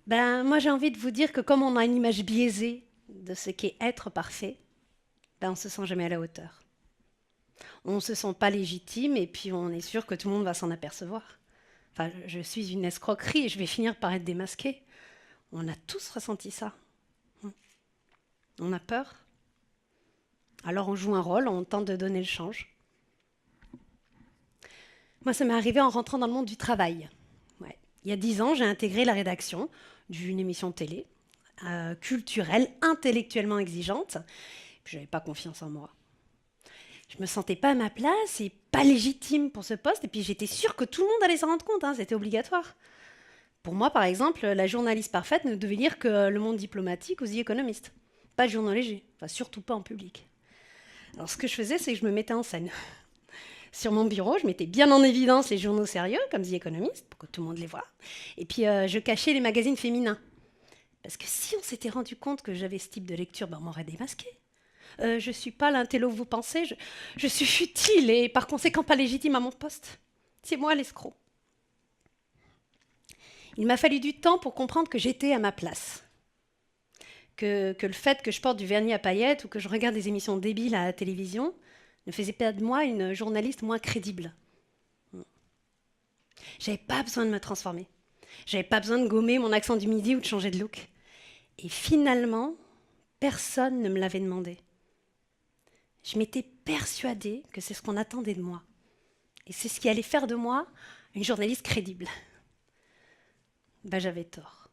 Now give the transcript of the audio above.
Moi, j'ai envie de vous dire que comme on a une image biaisée de ce qu'est être parfait, on se sent jamais à la hauteur. On se sent pas légitime et puis on est sûr que tout le monde va s'en apercevoir. Enfin, je suis une escroquerie et je vais finir par être démasquée. On a tous ressenti ça. On a peur. Alors on joue un rôle, on tente de donner le change. Moi, ça m'est arrivé en rentrant dans le monde du travail. Ouais. Il y a 10 ans, j'ai intégré la rédaction d'une émission télé, culturelle, intellectuellement exigeante. Je n'avais pas confiance en moi. Je me sentais pas à ma place et pas légitime pour ce poste. Et puis j'étais sûre que tout le monde allait s'en rendre compte, hein, c'était obligatoire. Pour moi, par exemple, la journaliste parfaite ne devait lire que Le Monde diplomatique ou The Economist. Pas le journal léger, enfin surtout pas en public. Alors ce que je faisais, c'est que je me mettais en scène. Sur mon bureau, je mettais bien en évidence les journaux sérieux, comme The Economist, pour que tout le monde les voie. Et puis je cachais les magazines féminins. Parce que si on s'était rendu compte que j'avais ce type de lecture, on m'aurait démasqué. Je suis pas l'intello que vous pensez, je suis futile et par conséquent pas légitime à mon poste. C'est moi l'escroc. Il m'a fallu du temps pour comprendre que j'étais à ma place. Que le fait que je porte du vernis à paillettes ou que je regarde des émissions débiles à la télévision ne faisait pas de moi une journaliste moins crédible. J'avais pas besoin de me transformer. J'avais pas besoin de gommer mon accent du midi ou de changer de look. Et finalement, personne ne me l'avait demandé. Je m'étais persuadée que c'est ce qu'on attendait de moi. Et c'est ce qui allait faire de moi une journaliste crédible. J'avais tort.